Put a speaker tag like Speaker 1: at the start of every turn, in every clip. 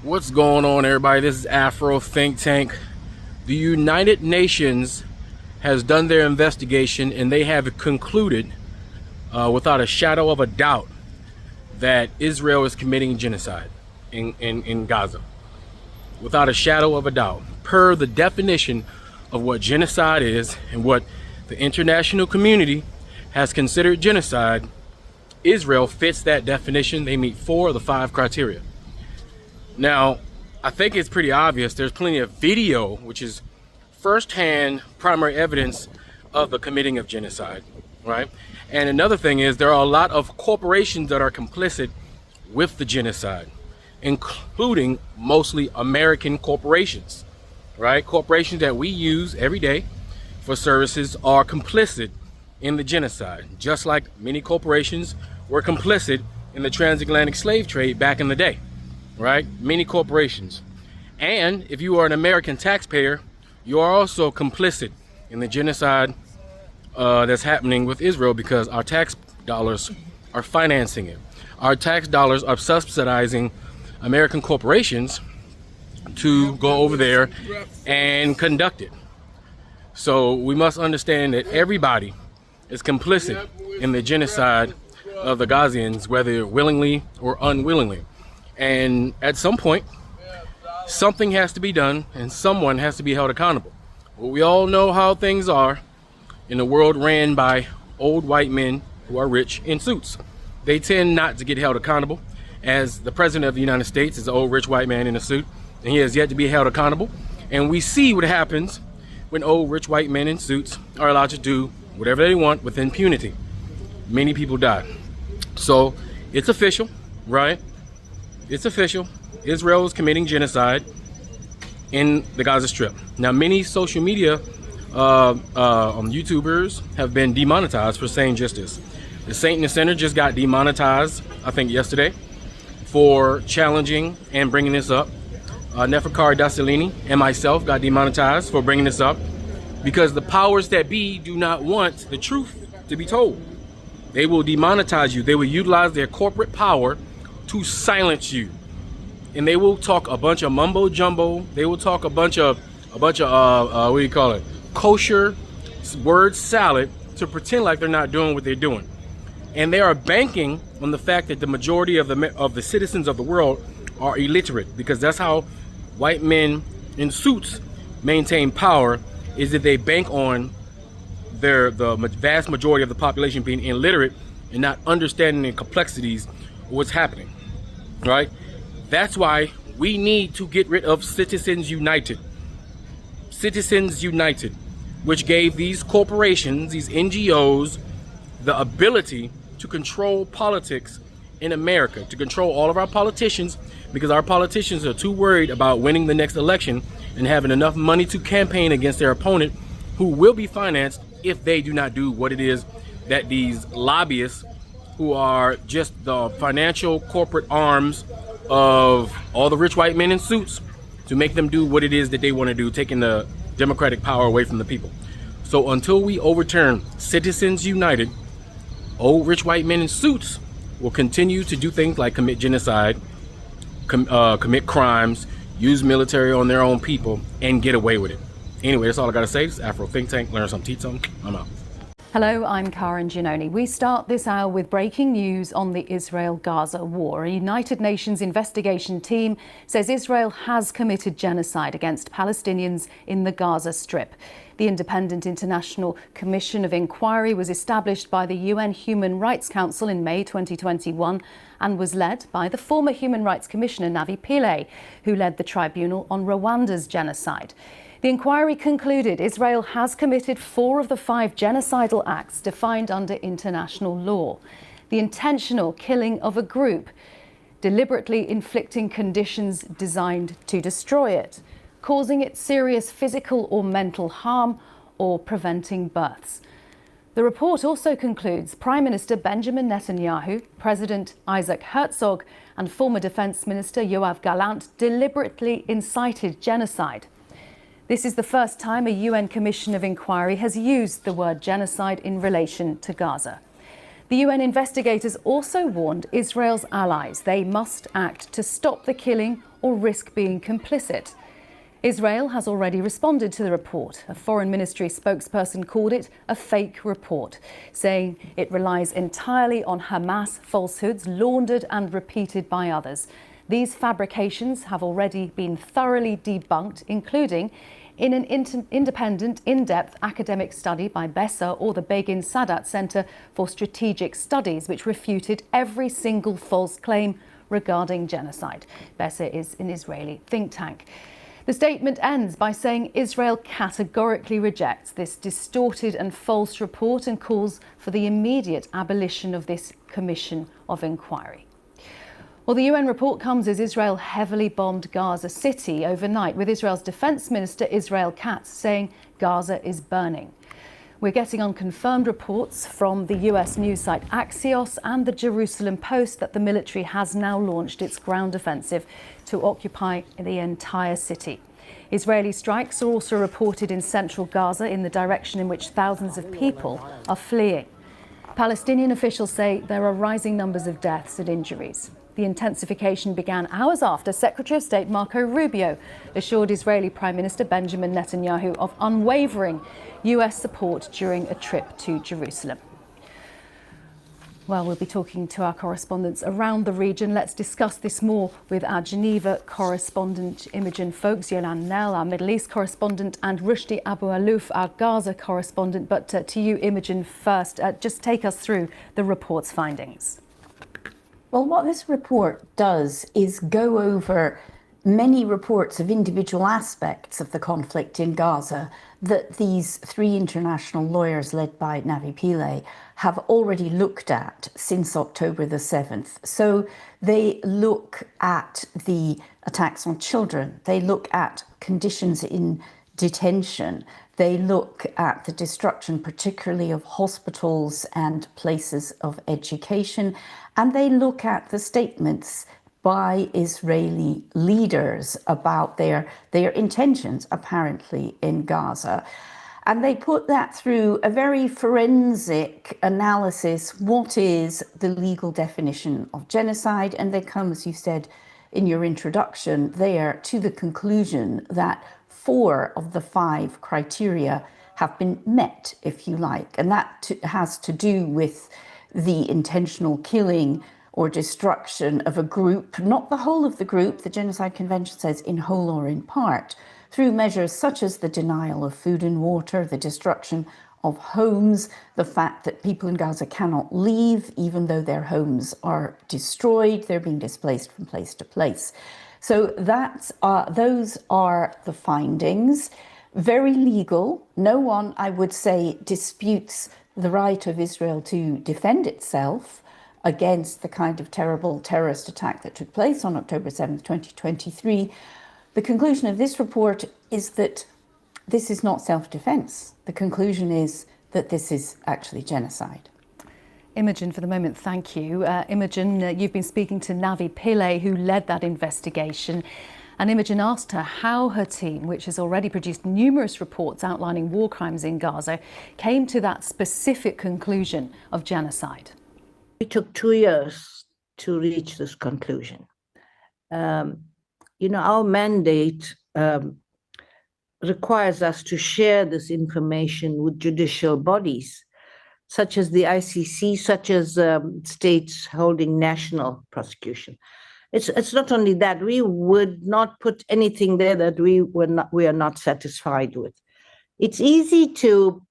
Speaker 1: What's going on, everybody? This is Afro Think Tank. The United Nations has done their investigation and they have concluded without a shadow of a doubt that Israel is committing genocide in Gaza. Without a shadow of a doubt. Per the definition of what genocide is and what the international community has considered genocide, Israel fits that definition. They meet 4 of the 5 criteria. Now, I think it's pretty obvious. There's plenty of video, which is firsthand primary evidence of the committing of genocide, right? And another thing is there are a lot of corporations that are complicit with the genocide, including mostly American corporations, right? Corporations that we use every day for services are complicit in the genocide, just like many corporations were complicit in the transatlantic slave trade back in the day. Right? Many corporations. And if you are an American taxpayer, you are also complicit in the genocide that's happening with Israel because our tax dollars are financing it. Our tax dollars are subsidizing American corporations to go over there and conduct it. So we must understand that everybody is complicit in the genocide of the Gazians, whether willingly or unwillingly. And at some point, something has to be done and someone has to be held accountable. Well, we all know how things are in a world ran by old white men who are rich in suits. They tend not to get held accountable, as the president of the United States is an old rich white man in a suit, and he has yet to be held accountable. And we see what happens when old rich white men in suits are allowed to do whatever they want with impunity. Many people die. So it's official, right? It's official. Israel is committing genocide in the Gaza Strip. Now, many social media YouTubers have been demonetized for saying just this. The Saint in the Center just got demonetized, I think yesterday, for challenging and bringing this up. Neferkari Dasalini and myself got demonetized for bringing this up because the powers that be do not want the truth to be told. They will demonetize you. They will utilize their corporate power to silence you, and they will talk a bunch of mumbo jumbo. They will talk a bunch of what do you call it, kosher word salad to pretend like they're not doing what they're doing. And they are banking on the fact that the majority of the citizens of the world are illiterate, because that's how white men in suits maintain power, is that they bank on the vast majority of the population being illiterate and not understanding the complexities of what's happening. Right? That's why we need to get rid of Citizens United. Citizens United, which gave these corporations, these NGOs, the ability to control politics in America, to control all of our politicians, because our politicians are too worried about winning the next election and having enough money to campaign against their opponent, who will be financed if they do not do what it is that these lobbyists, who are just the financial corporate arms of all the rich white men in suits, to make them do what it is that they want to do, taking the democratic power away from the people. So until we overturn Citizens United, old rich white men in suits will continue to do things like commit genocide, commit crimes, use military on their own people, and get away with it. Anyway, that's all I gotta say. It's Afro Think Tank. Learn something, teach something. I'm out.
Speaker 2: Hello, I'm Karen Giannoni. We start this hour with breaking news on the Israel-Gaza war. A United Nations investigation team says Israel has committed genocide against Palestinians in the Gaza Strip. The Independent International Commission of Inquiry was established by the UN Human Rights Council in May 2021 and was led by the former Human Rights Commissioner Navi Pillay, who led the tribunal on Rwanda's genocide. The inquiry concluded Israel has committed 4 of the 5 genocidal acts defined under international law. The intentional killing of a group, deliberately inflicting conditions designed to destroy it, causing it serious physical or mental harm, or preventing births. The report also concludes Prime Minister Benjamin Netanyahu, President Isaac Herzog, and former Defence Minister Yoav Gallant deliberately incited genocide. This is the first time a UN Commission of Inquiry has used the word genocide in relation to Gaza. The UN investigators also warned Israel's allies they must act to stop the killing or risk being complicit. Israel has already responded to the report. A Foreign Ministry spokesperson called it a fake report, saying it relies entirely on Hamas falsehoods laundered and repeated by others. These fabrications have already been thoroughly debunked, including in an independent, in-depth academic study by Bessa or the Begin Sadat Center for Strategic Studies, which refuted every single false claim regarding genocide. Bessa is an Israeli think tank. The statement ends by saying Israel categorically rejects this distorted and false report and calls for the immediate abolition of this commission of inquiry. Well, the UN report comes as Israel heavily bombed Gaza City overnight, with Israel's Defense Minister Israel Katz saying Gaza is burning. We're getting unconfirmed reports from the US news site Axios and the Jerusalem Post that the military has now launched its ground offensive to occupy the entire city. Israeli strikes are also reported in central Gaza in the direction in which thousands of people are fleeing. Palestinian officials say there are rising numbers of deaths and injuries. The intensification began hours after Secretary of State Marco Rubio assured Israeli Prime Minister Benjamin Netanyahu of unwavering US support during a trip to Jerusalem. Well, we'll be talking to our correspondents around the region. Let's discuss this more with our Geneva correspondent Imogen Folks, Yolan Nell, our Middle East correspondent, and Rushdie Abu Alouf, our Gaza correspondent. But to you, Imogen, first, just take us through the report's findings.
Speaker 3: Well, what this report does is go over many reports of individual aspects of the conflict in Gaza that these three international lawyers led by Navi Pillay have already looked at since October the 7th. So they look at the attacks on children, they look at conditions in detention, they look at the destruction particularly of hospitals and places of education, and they look at the statements by Israeli leaders about their intentions, apparently, in Gaza. And they put that through a very forensic analysis. What is the legal definition of genocide? And they come, as you said in your introduction there, to the conclusion that 4 of the 5 criteria have been met, if you like. And that has to do with the intentional killing or destruction of a group, not the whole of the group, the Genocide Convention says in whole or in part, through measures such as the denial of food and water, the destruction of homes, the fact that people in Gaza cannot leave even though their homes are destroyed, they're being displaced from place to place. So those are the findings. Very legal. No one, I would say, disputes the right of Israel to defend itself against the kind of terrible terrorist attack that took place on October 7th, 2023. The conclusion of this report is that this is not self-defense. The conclusion is that this is actually genocide.
Speaker 2: Imogen, for the moment, thank you. Imogen, you've been speaking to Navi Pillay, who led that investigation. And Imogen asked her how her team, which has already produced numerous reports outlining war crimes in Gaza, came to that specific conclusion of genocide.
Speaker 4: It took 2 years to reach this conclusion. Our mandate requires us to share this information with judicial bodies, such as the ICC, such as states holding national prosecution. It's not only that, we would not put anything there that we are not satisfied with. It's easy to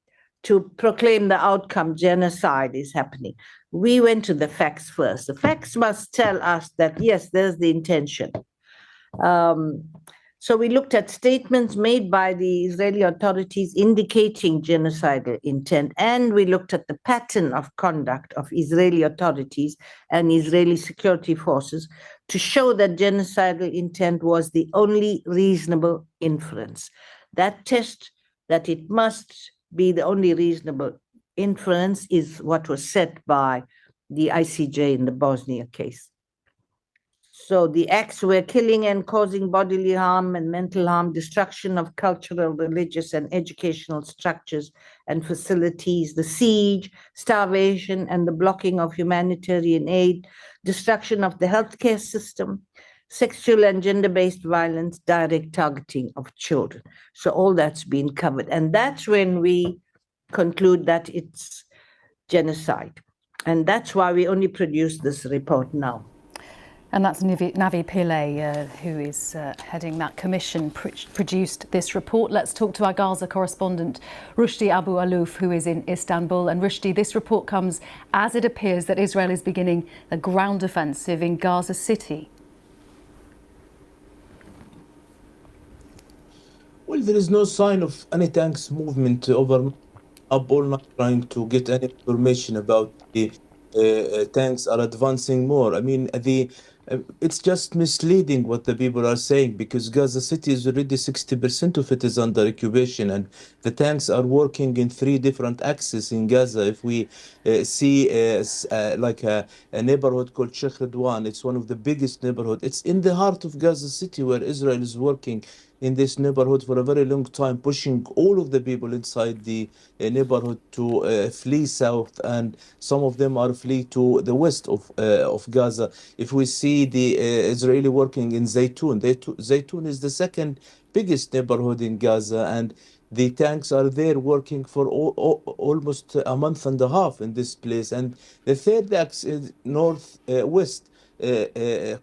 Speaker 4: proclaim the outcome, genocide is happening. We went to the facts first. The facts must tell us that, yes, there's the intention. So we looked at statements made by the Israeli authorities indicating genocidal intent, and we looked at the pattern of conduct of Israeli authorities and Israeli security forces to show that genocidal intent was the only reasonable inference. That test, that it must be the only reasonable inference, is what was set by the ICJ in the Bosnia case. So the acts were killing and causing bodily harm and mental harm, destruction of cultural, religious, and educational structures and facilities, the siege, starvation, and the blocking of humanitarian aid, destruction of the healthcare system, sexual and gender-based violence, direct targeting of children. So all that's been covered. And that's when we conclude that it's genocide. And that's why we only produce this report now.
Speaker 2: And that's Navi Pillay, who is heading that commission, produced this report. Let's talk to our Gaza correspondent, Rushdie Abu Alouf, who is in Istanbul. And Rushdie, this report comes as it appears that Israel is beginning a ground offensive in Gaza City.
Speaker 5: Well, there is no sign of any tanks movement up all night trying to get any information about the tanks are advancing more. I mean, it's just misleading what the people are saying, because Gaza City is already 60% of it is under occupation, and the tanks are working in 3 different axes in Gaza. If we see like a neighborhood called Sheikh Ridwan, it's one of the biggest neighborhoods. It's in the heart of Gaza City, where Israel is working in this neighborhood for a very long time, pushing all of the people inside the neighborhood to flee south, and some of them are flee to the west of Gaza. If we see the Israeli working in Zaytun, Zaytun is the second biggest neighborhood in Gaza, and the tanks are there working for almost a month and a half in this place. And the third axis is northwest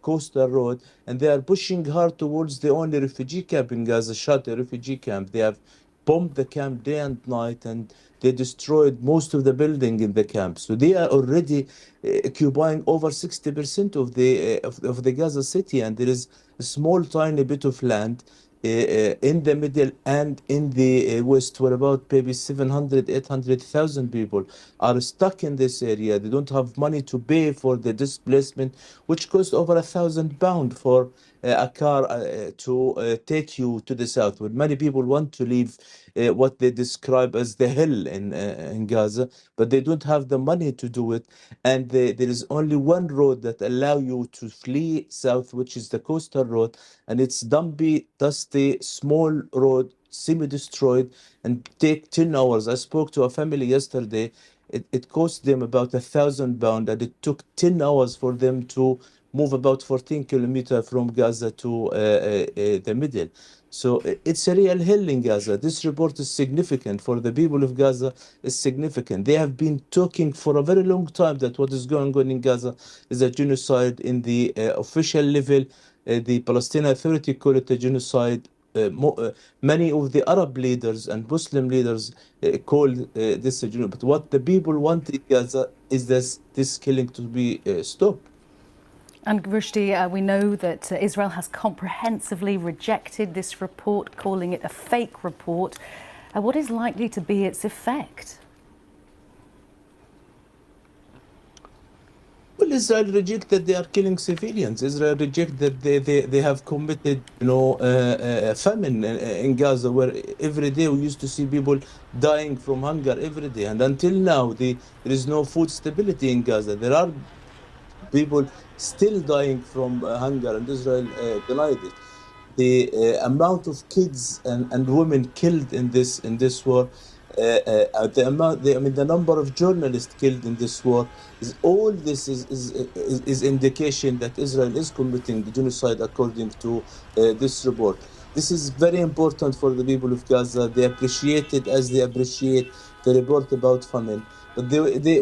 Speaker 5: coastal road, and they are pushing hard towards the only refugee camp in Gaza, Shati refugee camp. They have bombed the camp day and night, and they destroyed most of the building in the camp. So they are already occupying over 60% of the Gaza city, and there is a small tiny bit of land in the middle and in the west, where about maybe 700, 800,000 people are stuck in this area. They don't have money to pay for the displacement, which costs over £1,000 for a car to take you to the south, where many people want to leave what they describe as the hell in Gaza, but they don't have the money to do it. And there is only one road that allow you to flee south, which is the coastal road, and it's dumpy, dusty, small road, semi-destroyed, and take 10 hours. I spoke to a family yesterday. It cost them about £1,000, and it took 10 hours for them to move about 14 kilometers from Gaza to the middle. So it's a real hell in Gaza. This report is significant for the people of Gaza. It's significant. They have been talking for a very long time that what is going on in Gaza is a genocide. In the official level, the Palestinian Authority call it a genocide. Many of the Arab leaders and Muslim leaders call this a genocide. But what the people want in Gaza is this killing to be stopped.
Speaker 2: And Rushdie, we know that Israel has comprehensively rejected this report, calling it a fake report. What is likely to be its effect?
Speaker 5: Well, Israel rejected they are killing civilians. Israel rejected they have committed, famine in Gaza, where every day we used to see people dying from hunger every day. And until now, there is no food stability in Gaza. There are people still dying from hunger, and Israel denied it. The amount of kids and women killed in this war, the number of journalists killed in this war, is indication that Israel is committing genocide according to this report. This is very important for the people of Gaza. They appreciate it as they appreciate the report about famine. But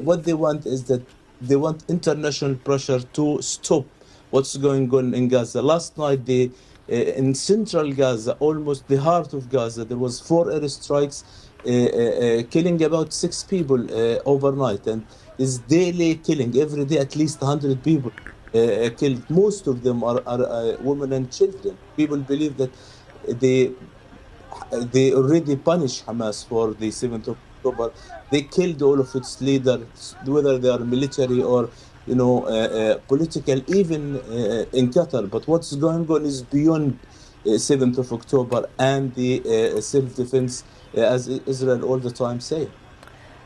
Speaker 5: what they want is that they want international pressure to stop what's going on in Gaza. Last night, in central Gaza, almost the heart of Gaza, there was 4 airstrikes killing about 6 people overnight, and is daily killing. Every day, at least 100 people killed. Most of them are women and children. People believe that they already punished Hamas for the 7th of October. They killed all of its leaders, whether they are military or political, even in Qatar. But what's going on is beyond 7th of October and the self-defense, as Israel all the time say.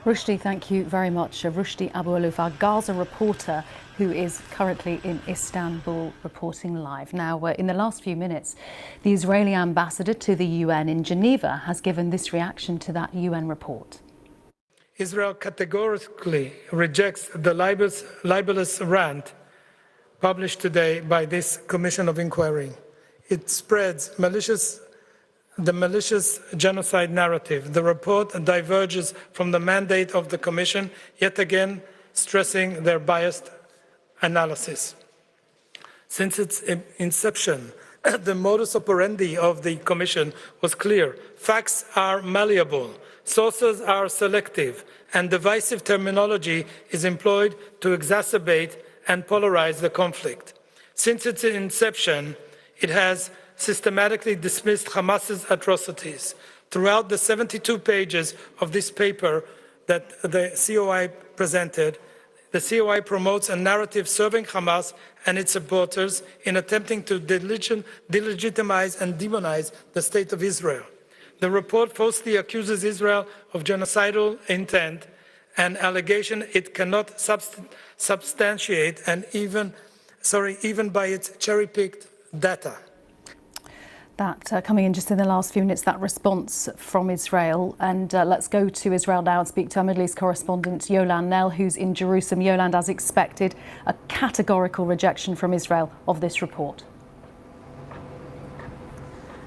Speaker 2: Rushdie, thank you very much. Rushdie Abu Alouf, our Gaza reporter, who is currently in Istanbul reporting live. Now, in the last few minutes, the Israeli ambassador to the UN in Geneva has given this reaction to that UN report.
Speaker 6: Israel categorically rejects the libelous rant published today by this Commission of Inquiry. It spreads the malicious genocide narrative. The report diverges from the mandate of the Commission, yet again stressing their biased analysis. Since its inception, the modus operandi of the Commission was clear. Facts are malleable, sources are selective, and divisive terminology is employed to exacerbate and polarize the conflict. Since its inception, it has systematically dismissed Hamas's atrocities. Throughout the 72 pages of this paper that the COI presented, the COI promotes a narrative serving Hamas and its supporters in attempting to delegitimize and demonize the State of Israel. The report falsely accuses Israel of genocidal intent, an allegation it cannot substantiate, and even by its cherry-picked data.
Speaker 2: That coming in just in the last few minutes, that response from Israel. And let's go to Israel now and speak to our Middle East correspondent Yolan Nell, who's in Jerusalem. Yolan, as expected, a categorical rejection from Israel of this report.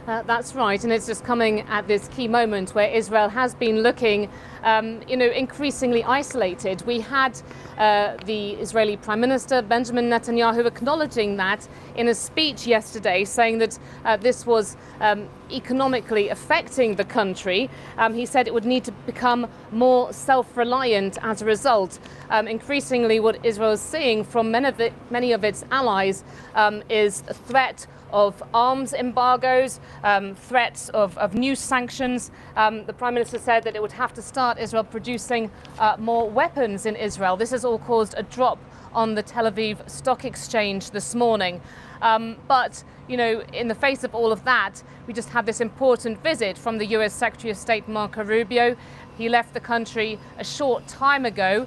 Speaker 7: That's right, and it's just coming at this key moment where Israel has been looking, increasingly isolated. We had the Israeli Prime Minister Benjamin Netanyahu acknowledging that in a speech yesterday, saying that this was economically affecting the country. He said it would need to become more self-reliant as a result. Increasingly, what Israel is seeing from many of its allies is a threat of arms embargoes, threats of new sanctions. The Prime Minister said that it would have to start Israel producing more weapons in Israel. This has all caused a drop on the Tel Aviv Stock Exchange this morning. But, in the face of all of that, we just had this important visit from the US Secretary of State Marco Rubio. He left the country a short time ago.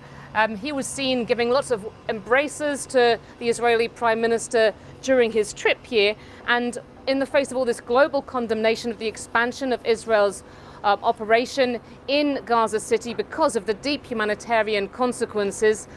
Speaker 7: He was seen giving lots of embraces to the Israeli Prime Minister during his trip here, and in the face of all this global condemnation of the expansion of Israel's operation in Gaza City because of the deep humanitarian consequences,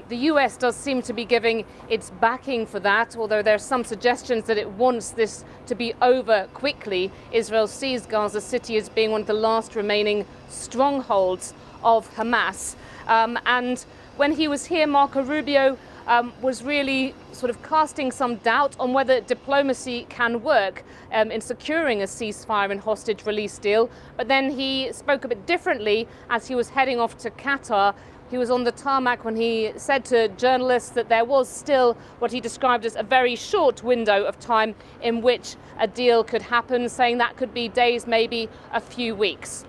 Speaker 7: the US does seem to be giving its backing for that, although there are some suggestions that it wants this to be over quickly. Israel sees Gaza City as being one of the last remaining strongholds of Hamas. And when he was here, Marco Rubio was really sort of casting some doubt on whether diplomacy can work in securing a ceasefire and hostage release deal. But then he spoke a bit differently as he was heading off to Qatar. He was on the tarmac when he said to journalists that there was still what he described as a very short window of time in which a deal could happen, saying that could be days, maybe a few weeks.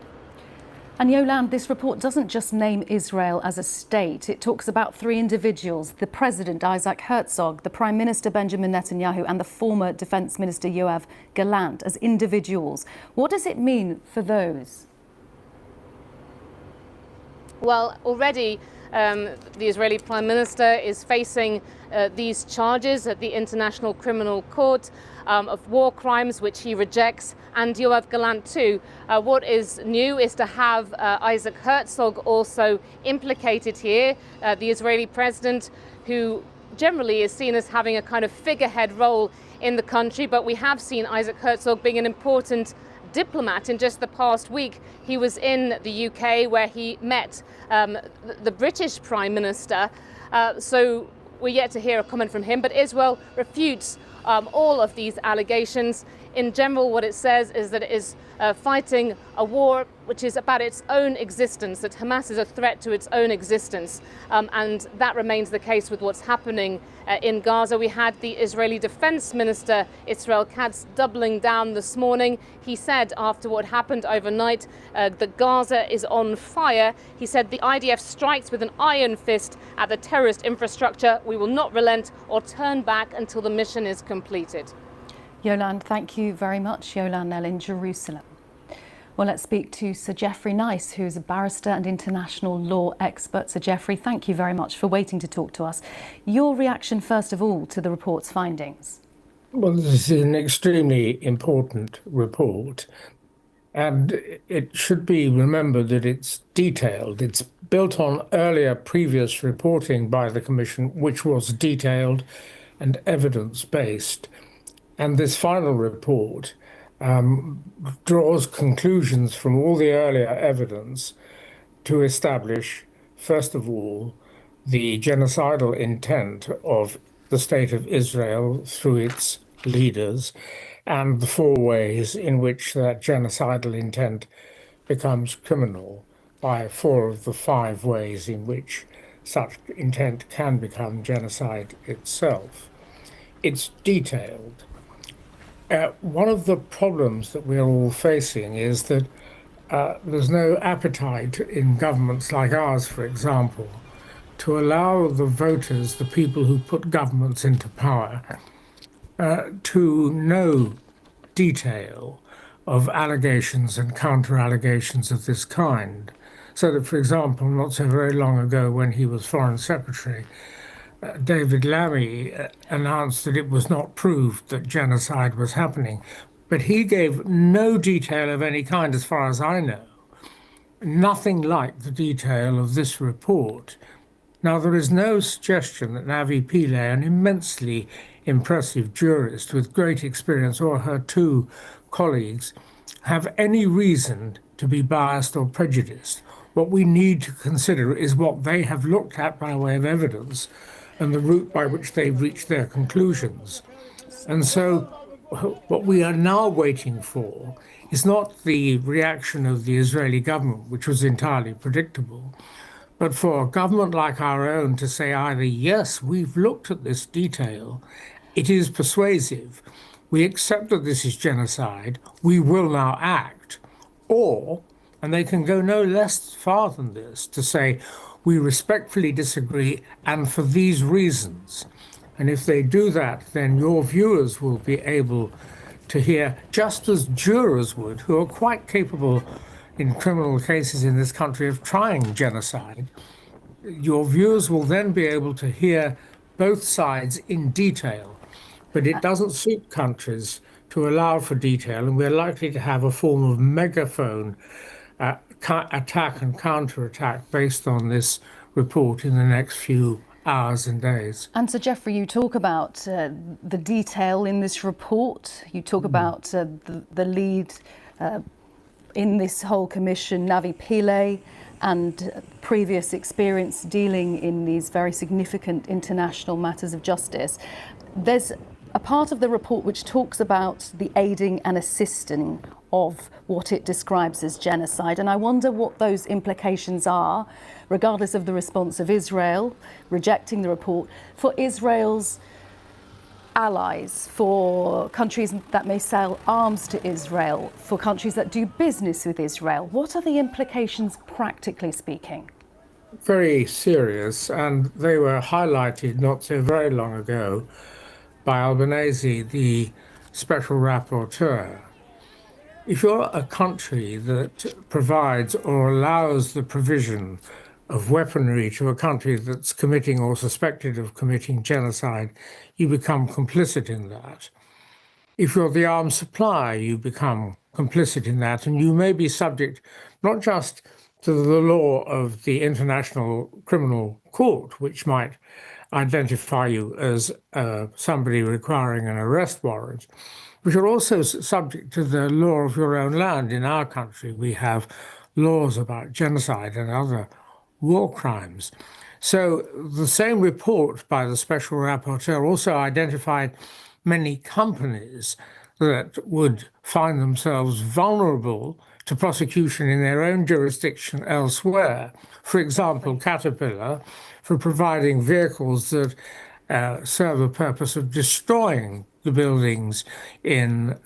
Speaker 2: And Yolan, this report doesn't just name Israel as a state. It talks about three individuals: the President, Isaac Herzog, the Prime Minister, Benjamin Netanyahu, and the former Defence Minister, Yoav Gallant, as individuals. What does it mean for those?
Speaker 7: Well, already the Israeli Prime Minister is facing these charges at the International Criminal Court of war crimes, which he rejects, and Yoav Gallant too. What is new is to have Isaac Herzog also implicated here, the Israeli president, who generally is seen as having a kind of figurehead role in the country, but we have seen Isaac Herzog being an important diplomat. In just the past week, he was in the UK where he met the British Prime Minister. So we're yet to hear a comment from him, but Israel refutes all of these allegations. In general, what it says is that it is fighting a war which is about its own existence, that Hamas is a threat to its own existence. And that remains the case with what's happening in Gaza. We had the Israeli Defense Minister, Israel Katz, doubling down this morning. He said after what happened overnight that Gaza is on fire. He said the IDF strikes with an iron fist at the terrorist infrastructure. We will not relent or turn back until the mission is completed.
Speaker 2: Yolan, thank you very much. Yolan Nell in Jerusalem. Well, let's speak to Sir Geoffrey Nice, who's a barrister and international law expert. Sir Geoffrey, thank you very much for waiting to talk to us. Your reaction, first of all, to the report's findings?
Speaker 8: Well, this is an extremely important report, and it should be remembered that it's detailed. It's built on previous reporting by the Commission, which was detailed and evidence-based. And this final report draws conclusions from all the earlier evidence to establish, first of all, the genocidal intent of the State of Israel through its leaders, and the 4 ways in which that genocidal intent becomes criminal by 4 of the 5 ways in which such intent can become genocide itself. It's detailed. One of the problems that we're all facing is that there's no appetite in governments like ours, for example, to allow the voters, the people who put governments into power, to know detail of allegations and counter-allegations of this kind. So that, for example, not so very long ago when he was Foreign Secretary, David Lammy announced that it was not proved that genocide was happening. But he gave no detail of any kind, as far as I know. Nothing like the detail of this report. Now, there is no suggestion that Navi Pillay, an immensely impressive jurist with great experience, or her 2 colleagues, have any reason to be biased or prejudiced. What we need to consider is what they have looked at by way of evidence and the route by which they've reached their conclusions. And so what we are now waiting for is not the reaction of the Israeli government, which was entirely predictable, but for a government like our own to say either, yes, we've looked at this detail, it is persuasive, we accept that this is genocide, we will now act, or, and they can go no less far than this, to say, we respectfully disagree, and for these reasons. And if they do that, then your viewers will be able to hear, just as jurors would, who are quite capable in criminal cases in this country of trying genocide. Your viewers will then be able to hear both sides in detail. But it doesn't suit countries to allow for detail, and we're likely to have a form of megaphone attack and counterattack based on this report in the next few hours and days.
Speaker 2: And Sir Geoffrey, you talk about the detail in this report. You talk about the lead in this whole commission, Navi Pillay, and previous experience dealing in these very significant international matters of justice. There's a part of the report which talks about the aiding and assisting of what it describes as genocide. And I wonder what those implications are, regardless of the response of Israel rejecting the report, for Israel's allies, for countries that may sell arms to Israel, for countries that do business with Israel. What are the implications, practically speaking?
Speaker 8: Very serious, and they were highlighted not so very long ago by Albanese, the special rapporteur. If you're a country that provides or allows the provision of weaponry to a country that's committing or suspected of committing genocide, you become complicit in that. If you're the arms supplier, you become complicit in that, and you may be subject not just to the law of the International Criminal Court, which might identify you as somebody requiring an arrest warrant, but you're also subject to the law of your own land. In our country, we have laws about genocide and other war crimes. So the same report by the special rapporteur also identified many companies that would find themselves vulnerable to prosecution in their own jurisdiction elsewhere. For example, Caterpillar, for providing vehicles that serve a purpose of destroying the buildings in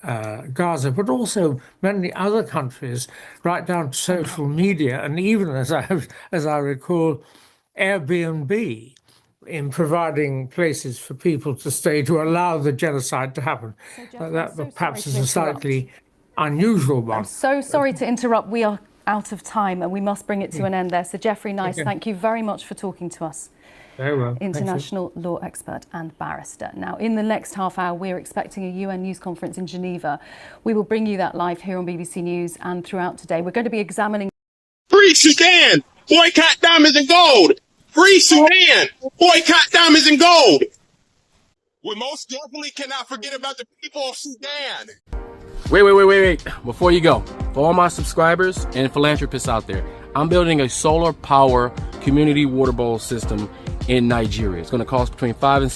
Speaker 8: Gaza, but also many other countries, right down to social media, and even, as I recall, Airbnb, in providing places for people to stay to allow the genocide to happen.
Speaker 2: So Geoffrey,
Speaker 8: that
Speaker 2: so
Speaker 8: perhaps
Speaker 2: sorry
Speaker 8: is
Speaker 2: to
Speaker 8: a slightly unusual one.
Speaker 2: I'm so sorry to interrupt. We are out of time and we must bring it to an end there. So Geoffrey Nice, thank you very much for talking to us.
Speaker 8: Very well.
Speaker 2: International law expert and barrister. Now, in the next half hour, we're expecting a UN news conference in Geneva. We will bring you that live here on BBC News and throughout today. We're going to be examining...
Speaker 9: Free Sudan! Boycott diamonds and gold! Free Sudan! Boycott diamonds and gold! We most definitely cannot forget about the people of Sudan.
Speaker 1: Wait. Before you go, for all my subscribers and philanthropists out there, I'm building a solar power community water bowl system in Nigeria. It's going to cost between $5,000 and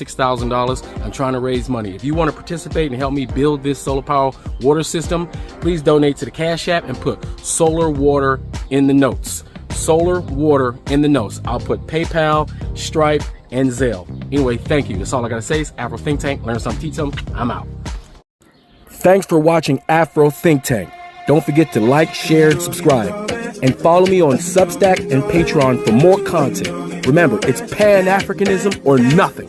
Speaker 1: $6,000. I'm trying to raise money. If you want to participate and help me build this solar power water system, please donate to the Cash App and put solar water in the notes. Solar water in the notes. I'll put PayPal, Stripe, and Zelle. Anyway, thank you. That's all I got to say. It's Afro Think Tank. Learn something, teach something. I'm out. Thanks for watching Afro Think Tank. Don't forget to like, share, and subscribe. And follow me on Substack and Patreon for more content. Remember, it's Pan-Africanism or nothing.